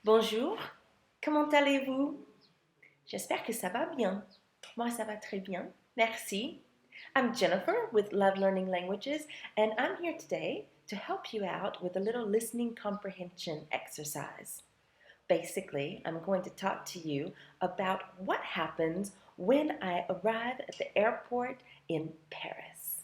Bonjour, comment allez-vous? J'espère que ça va bien. Moi, ça va très bien. Merci. I'm Jennifer with Love Learning Languages, and I'm here today to help you out with a little listening comprehension exercise. Basically, I'm going to talk to you about what happens when I arrive at the airport in Paris.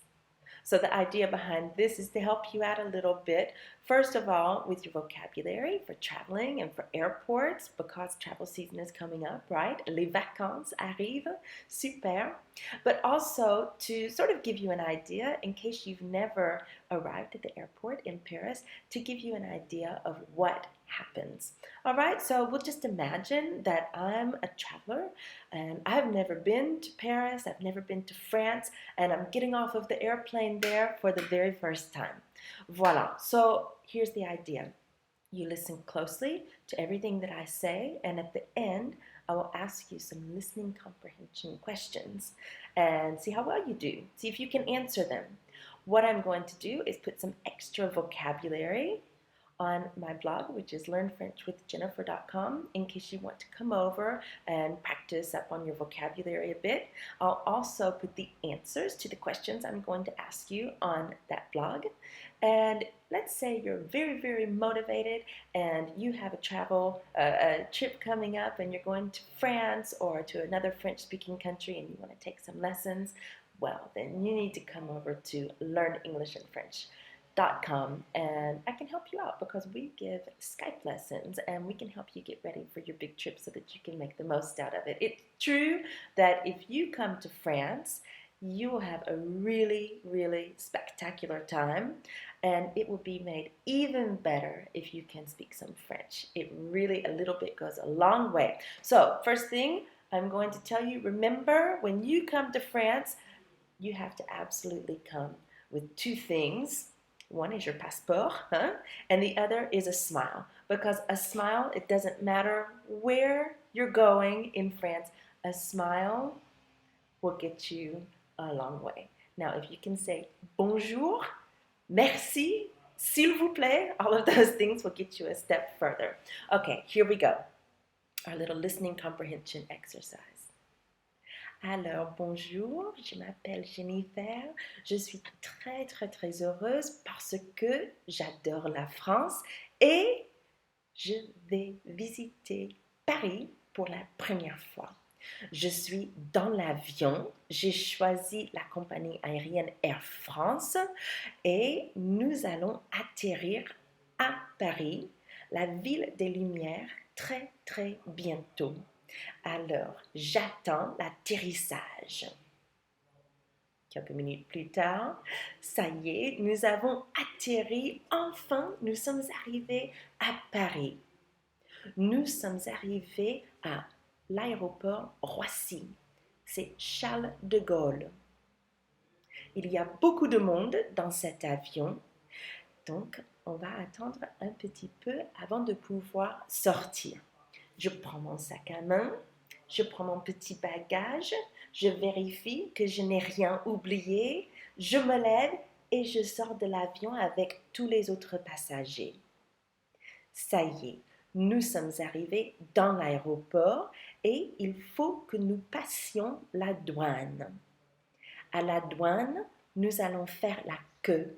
So the idea behind this is to help you out a little bit. First of all, with your vocabulary for traveling and for airports, because travel season is coming up, right? Les vacances arrivent, super. But also to sort of give you an idea, in case you've never arrived at the airport in Paris, to give you an idea of what happens. All right, so we'll just imagine that I'm a traveler and I've never been to Paris, I've never been to France, and I'm getting off of the airplane there for the very first time. Voila. So here's the idea. You listen closely to everything that I say, and at the end, I will ask you some listening comprehension questions and see how well you do. See if you can answer them. What I'm going to do is put some extra vocabulary on my blog, which is learnfrenchwithjennifer.com, in case you want to come over and practice up on your vocabulary a bit. I'll also put the answers to the questions I'm going to ask you on that blog. And let's say you're very, very motivated and you have a trip coming up and you're going to France or to another French-speaking country and you want to take some lessons. Well, then you need to come over to Learn English and French and I can help you out because we give Skype lessons and we can help you get ready for your big trip so that you can make the most out of it. It's true that if you come to France, you will have a really, really spectacular time, and it will be made even better if you can speak some French. It really, a little bit goes a long way. So, first thing I'm going to tell you, remember when you come to France, you have to absolutely come with two things. One is your passeport, huh? And the other is a smile. Because a smile, it doesn't matter where you're going in France, a smile will get you a long way. Now, if you can say bonjour, merci, s'il vous plaît, all of those things will get you a step further. Okay, here we go. Our little listening comprehension exercise. Alors, bonjour, je m'appelle Jennifer. Je suis très, très, très heureuse parce que j'adore la France et je vais visiter Paris pour la première fois. Je suis dans l'avion, j'ai choisi la compagnie aérienne Air France et nous allons atterrir à Paris, la ville des Lumières, très, très bientôt. Alors, j'attends l'atterrissage. Quelques minutes plus tard, ça y est, nous avons atterri. Enfin, nous sommes arrivés à Paris. Nous sommes arrivés à l'aéroport Roissy. C'est Charles de Gaulle. Il y a beaucoup de monde dans cet avion, donc on va attendre un petit peu avant de pouvoir sortir. Je prends mon sac à main, je prends mon petit bagage, je vérifie que je n'ai rien oublié, je me lève et je sors de l'avion avec tous les autres passagers. Ça y est, nous sommes arrivés dans l'aéroport et il faut que nous passions la douane. À la douane, nous allons faire la queue.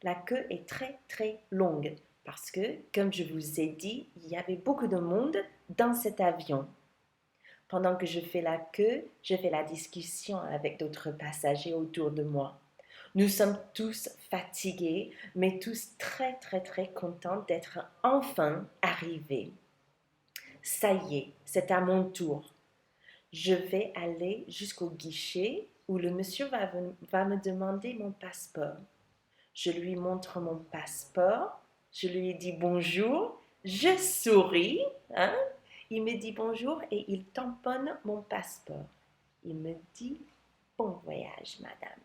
La queue est très très longue parce que, comme je vous ai dit, il y avait beaucoup de monde dans cet avion. Pendant que je fais la queue, je fais la discussion avec d'autres passagers autour de moi. Nous sommes tous fatigués, mais tous très très très contents d'être enfin arrivés. Ça y est, c'est à mon tour. Je vais aller jusqu'au guichet où le monsieur va me demander mon passeport. Je lui montre mon passeport, je lui dis bonjour, je souris, hein? Il me dit bonjour et il tamponne mon passeport. Il me dit bon voyage, madame.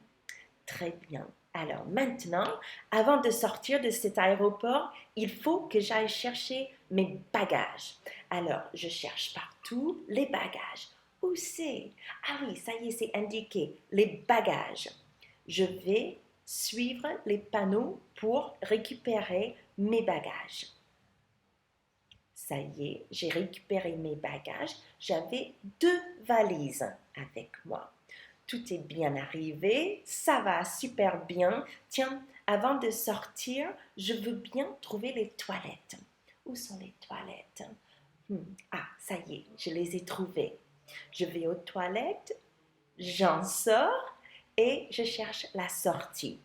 Très bien. Alors maintenant, avant de sortir de cet aéroport, il faut que j'aille chercher mes bagages. Alors, je cherche partout les bagages. Où c'est? Ah oui, ça y est, c'est indiqué, les bagages. Je vais suivre les panneaux pour récupérer mes bagages. Ça y est, j'ai récupéré mes bagages. J'avais 2 valises avec moi. Tout est bien arrivé, ça va super bien. Tiens, avant de sortir, je veux bien trouver les toilettes. Où sont les toilettes? Ah, ça y est, je les ai trouvées. Je vais aux toilettes, j'en sors et je cherche la sortie.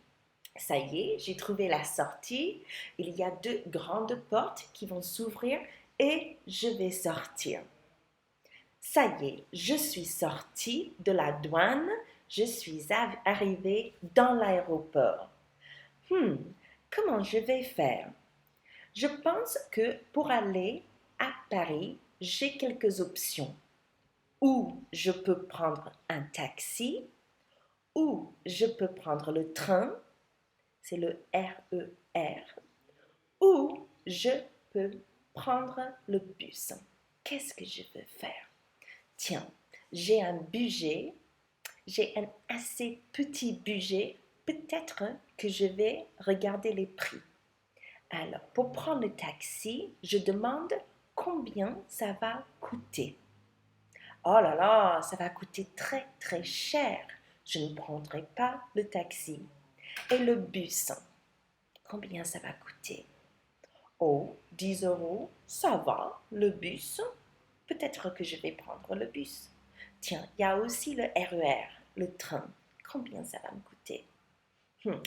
Ça y est, j'ai trouvé la sortie. Il y a 2 grandes portes qui vont s'ouvrir et je vais sortir. Ça y est, je suis sortie de la douane, je suis arrivée dans l'aéroport. Comment je vais faire? Je pense que pour aller à Paris, j'ai quelques options. Ou je peux prendre un taxi, ou je peux prendre le train, c'est le RER, ou je peux prendre le bus. Qu'est-ce que je veux faire? Tiens, j'ai un budget, j'ai un assez petit budget, peut-être que je vais regarder les prix. Alors, pour prendre le taxi, je demande combien ça va coûter. Oh là là, ça va coûter très très cher. Je ne prendrai pas le taxi. Et le bus, combien ça va coûter? Oh, 10 euros, ça va, le bus. Peut-être que je vais prendre le bus. Tiens, il y a aussi le RER, le train. Combien ça va me coûter?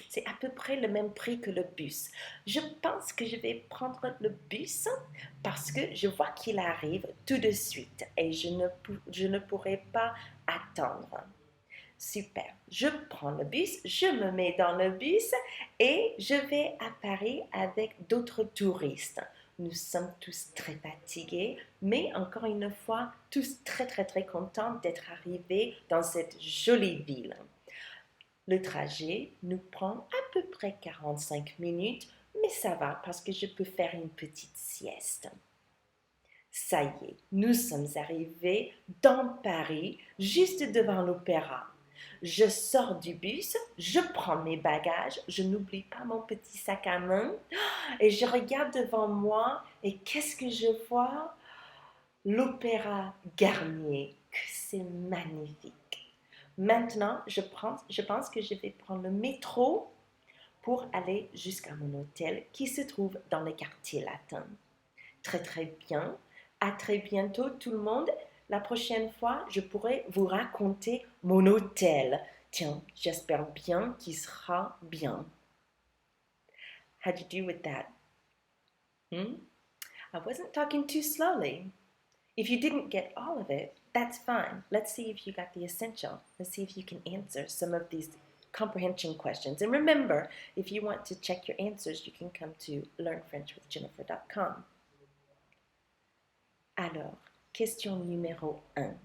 C'est à peu près le même prix que le bus. Je pense que je vais prendre le bus parce que je vois qu'il arrive tout de suite et je ne pourrai pas attendre. Super, je prends le bus, je me mets dans le bus et je vais à Paris avec d'autres touristes. Nous sommes tous très fatigués, mais encore une fois, tous très très très contents d'être arrivés dans cette jolie ville. Le trajet nous prend à peu près 45 minutes, mais ça va parce que je peux faire une petite sieste. Ça y est, nous sommes arrivés dans Paris, juste devant l'opéra. Je sors du bus, je prends mes bagages, je n'oublie pas mon petit sac à main et je regarde devant moi et qu'est-ce que je vois? L'opéra Garnier, que c'est magnifique. Maintenant, je pense que je vais prendre le métro pour aller jusqu'à mon hôtel qui se trouve dans le quartier latin. Très très bien. À très bientôt tout le monde. La prochaine fois, je pourrai vous raconter mon hôtel. Tiens, j'espère bien qu'il sera bien. How'd you do with that? I wasn't talking too slowly. If you didn't get all of it, that's fine. Let's see if you got the essential. Let's see if you can answer some of these comprehension questions. And remember, if you want to check your answers, you can come to learnfrenchwithjennifer.com. Alors, question numéro 1.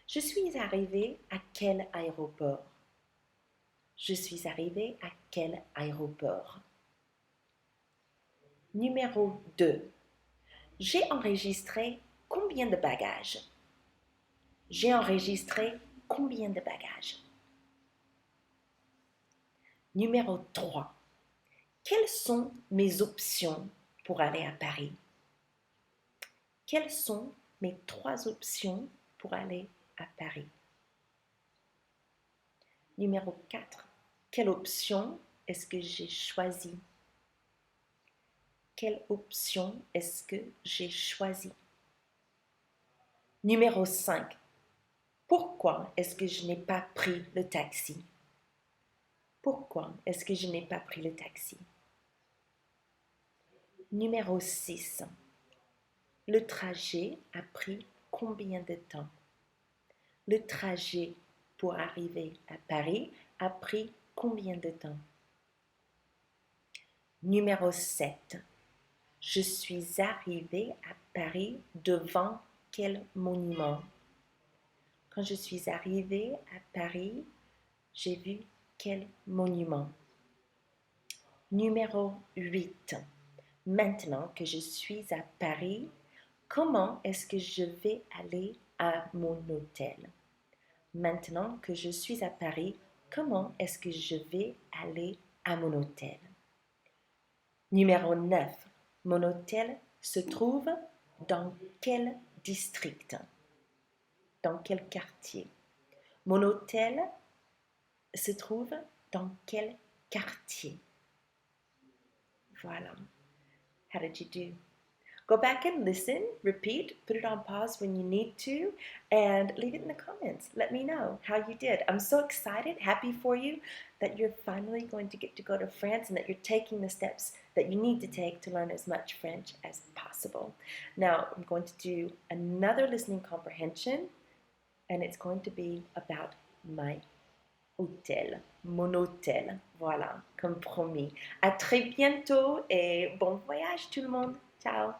Je suis arrivée à quel aéroport? Je suis arrivée à quel aéroport? Numéro 2. J'ai enregistré combien de bagages? J'ai enregistré combien de bagages? Numéro 3. Quelles sont mes options pour aller à Paris? Quelles sont mes 3 options pour aller à Paris? Numéro 4. Quelle option est-ce que j'ai choisie? Quelle option est-ce que j'ai choisie? Numéro 5. Pourquoi est-ce que je n'ai pas pris le taxi? Pourquoi est-ce que je n'ai pas pris le taxi? Numéro 6. Le trajet a pris combien de temps? Le trajet pour arriver à Paris a pris combien de temps? Numéro 7. Je suis arrivée à Paris devant quel monument? Quand je suis arrivée à Paris, j'ai vu quel monument? Numéro 8. Maintenant que je suis à Paris, comment est-ce que je vais aller à mon hôtel? Maintenant que je suis à Paris, comment est-ce que je vais aller à mon hôtel? Numéro 9. Mon hôtel se trouve Dans quel district? Dans quel quartier? Mon hôtel se trouve dans quel quartier? Voilà. How did you do? Go back and listen, repeat, put it on pause when you need to, and leave it in the comments. Let me know how you did. I'm so excited, happy for you that you're finally going to get to go to France and that you're taking the steps that you need to take to learn as much French as possible. Now, I'm going to do another listening comprehension, and it's going to be about my hôtel, mon hôtel. Voilà, comme promis. À très bientôt et bon voyage tout le monde. Ciao.